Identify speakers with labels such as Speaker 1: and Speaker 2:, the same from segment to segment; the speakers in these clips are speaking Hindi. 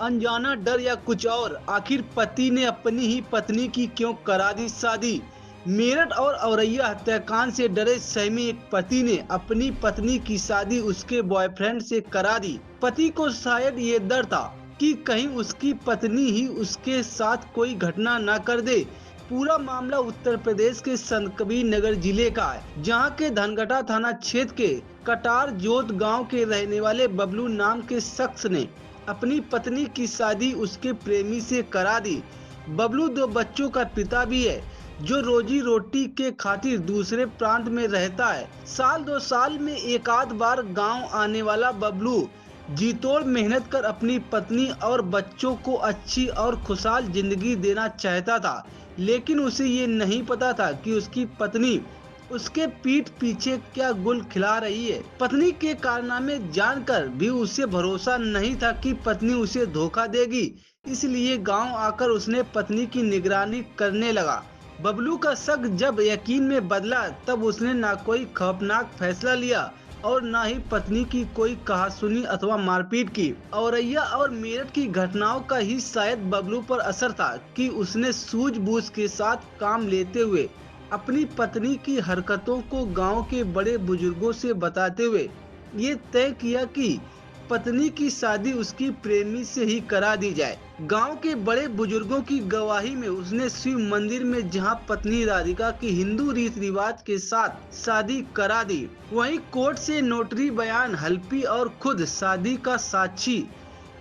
Speaker 1: अनजाना डर या कुछ और, आखिर पति ने अपनी ही पत्नी की क्यों करा दी शादी। मेरठ और औरैया हत्याकांड से डरे सहमी एक पति ने अपनी पत्नी की शादी उसके बॉयफ्रेंड से करा दी। पति को शायद ये डर था कि कहीं उसकी पत्नी ही उसके साथ कोई घटना न कर दे। पूरा मामला उत्तर प्रदेश के संत कबीर नगर जिले का है, जहां के धनगटा थाना क्षेत्र के कटार जोत गांव के रहने वाले बबलू नाम के शख्स ने अपनी पत्नी की शादी उसके प्रेमी से करा दी। बबलू दो बच्चों का पिता भी है, जो रोजी रोटी के खातिर दूसरे प्रांत में रहता है। साल दो साल में एक आध बार गांव आने वाला बबलू जी तोड़ मेहनत कर अपनी पत्नी और बच्चों को अच्छी और खुशहाल जिंदगी देना चाहता था, लेकिन उसे ये नहीं पता था कि उसकी पत्नी उसके पीठ पीछे क्या गुल खिला रही है। पत्नी के कारनामे जानकर भी उसे भरोसा नहीं था कि पत्नी उसे धोखा देगी, इसलिए गांव आकर उसने पत्नी की निगरानी करने लगा। बबलू का शक जब यकीन में बदला, तब उसने ना कोई खौफनाक फैसला लिया और न ही पत्नी की कोई कहासुनी अथवा मारपीट की। औरैया और मेरठ की घटनाओं का ही शायद बबलू पर असर था कि उसने सूझबूझ के साथ काम लेते हुए अपनी पत्नी की हरकतों को गांव के बड़े बुजुर्गों से बताते हुए ये तय किया कि पत्नी की शादी उसकी प्रेमी से ही करा दी जाए। गांव के बड़े बुजुर्गों की गवाही में उसने शिव मंदिर में, जहां पत्नी राधिका की हिंदू रीति रिवाज के साथ शादी करा दी, वहीं कोर्ट से नोटरी बयान हल्फी और खुद शादी का साक्षी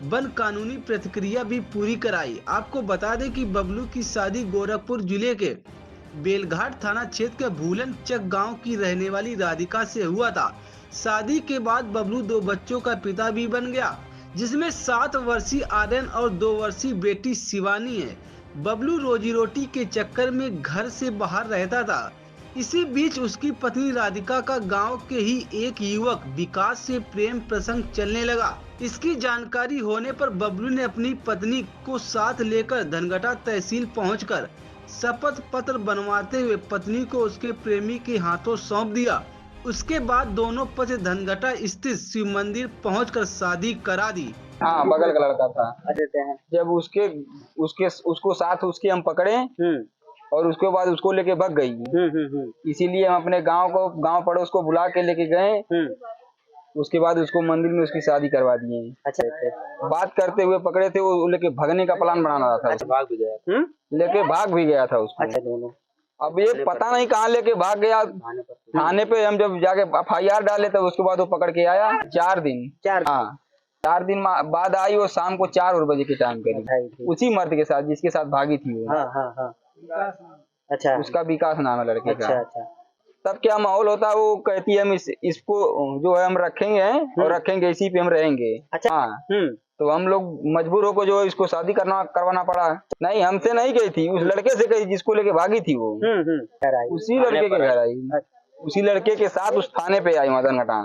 Speaker 1: बन कानूनी प्रतिक्रिया भी पूरी कराई। आपको बता दें कि बबलू की शादी गोरखपुर जिले के बेलघाट थाना क्षेत्र के भूलन चक गांव की रहने वाली राधिका से हुआ था। शादी के बाद बबलू दो बच्चों का पिता भी बन गया, जिसमें 7 वर्षीय आर्यन और 2 वर्षीय बेटी शिवानी है। बबलू रोजी रोटी के चक्कर में घर से बाहर रहता था। इसी बीच उसकी पत्नी राधिका का गांव के ही एक युवक विकास से प्रेम प्रसंग चलने लगा। इसकी जानकारी होने पर बबलू ने अपनी पत्नी को साथ लेकर धनगटा तहसील पहुंचकर शपथ पत्र बनवाते हुए पत्नी को उसके प्रेमी के हाथों सौंप दिया। उसके बाद दोनों पति धनगटा स्थित शिव मंदिर पहुंचकर शादी करा दी।
Speaker 2: हाँ, बगल का लड़का था।
Speaker 3: देते हैं।
Speaker 2: जब उसके उसके उसको साथ उसके हम पकड़े और उसके बाद उसको लेके भाग गई। इसीलिए हम अपने गांव पड़ोस को बुला के लेके गए। उसके बाद उसको मंदिर में उसकी शादी करवा दिए।
Speaker 3: अच्छा,
Speaker 2: बात करते हुए पकड़े थे, वो लेके भागने का प्लान बना रहा था।
Speaker 3: अच्छा, भाग भी गया।
Speaker 2: लेके भाग भी गया था उसको।
Speaker 3: अच्छा, दोनों
Speaker 2: अब ये पता नहीं कहाँ लेके भाग गया। थाने पे हम जब जाके FIR डाले तब उसके बाद वो पकड़ के आया। 4 दिन। हाँ, 4 दिन बाद आई। वो शाम को 4 बजे के टाइम करीब उसी मर्द के साथ जिसके साथ भागी थी वो।
Speaker 3: हाँ। अच्छा,
Speaker 2: उसका विकास नाम है लड़के का।
Speaker 3: अच्छा।
Speaker 2: तब क्या माहौल होता है, वो कहती है हम इसको जो है हम रखेंगे और रखेंगे, इसी पे हम रहेंगे।
Speaker 3: अच्छा।
Speaker 2: हाँ, तो हम लोग मजबूर होकर जो है इसको शादी करवाना पड़ा। नहीं, हमसे नहीं गई थी, उस लड़के से गई जिसको लेके भागी थी वो। उसी लड़के के घर आई, उसी लड़के के साथ उस थाने पे आई मदन घटा।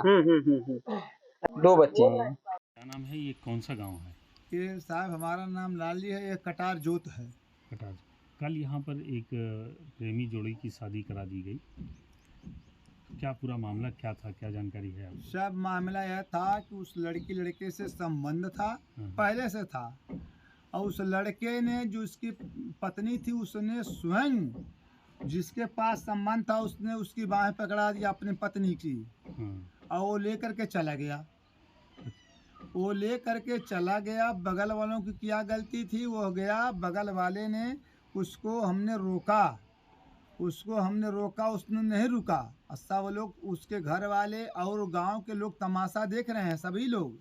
Speaker 2: 2 बच्चे हैं।
Speaker 4: क्या नाम है, ये कौन सा गांव है?
Speaker 5: ये साहब हमारा नाम लाली है, ये कटार जोत है।
Speaker 4: कटार। कल यहाँ पर एक प्रेमी जोड़ी की शादी करा दी गई, क्या पूरा मामला क्या था, क्या जानकारी है आपको?
Speaker 5: सब मामला यह था कि उस लड़के से संबंध था, पहले से था। और उस लड़के ने, जो उसकी पत्नी थी, उसने स्वयं जिसके पास संबंध था उसने उसकी बाहें पकड़ा दी अपनी पत्नी की। और वो लेकर के चला गया। बगल वालों की क्या गलती थी, वो गया, बगल वाले ने उसको हमने रोका, उसने नहीं रुका। सब लोग, उसके घर वाले और गांव के लोग तमाशा देख रहे हैं, सभी लोग।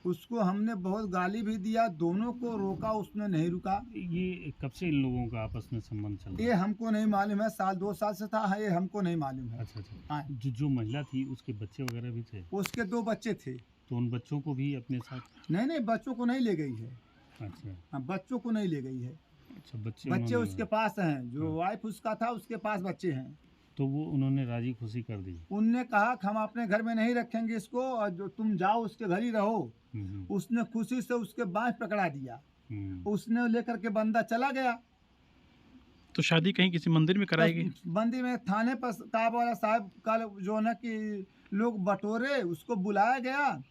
Speaker 5: उसको हमने बहुत गाली भी दिया, दोनों को रोका, उसने नहीं रुका।
Speaker 4: ये कब से इन लोगों का आपस में संबंध चल रहा है?
Speaker 5: ये हमको नहीं मालूम है, 2 साल से था, ये हमको नहीं मालूम है।
Speaker 4: अच्छा।
Speaker 5: हाँ।
Speaker 4: जो महिला थी उसके बच्चे वगैरह भी थे?
Speaker 5: उसके 2 बच्चे थे।
Speaker 4: तो उन बच्चों को भी अपने साथ?
Speaker 5: नहीं, बच्चों को नहीं ले गई है।
Speaker 4: अच्छा।
Speaker 5: हाँ, बच्चों को नहीं ले गई है।
Speaker 4: अच्छा,
Speaker 5: बच्चे उसके पास हैं, जो वाइफ उसका था उसके पास बच्चे हैं।
Speaker 4: तो वो उन्होंने राजी खुशी कर दी?
Speaker 5: उनने कहा कि हम अपने घर में नहीं रखेंगे इसको, और जो तुम जाओ उसके घर ही रहो। उसने खुशी से उसके बाँह पकड़ा दिया। उसने लेकर के बंदा चला गया।
Speaker 6: तो शादी कहीं किसी मंदिर में कराई गई?
Speaker 5: मंदिर में, थाने पर साहब वाला साहब का जो है कि लोग बटोरे, उसको बुलाया गया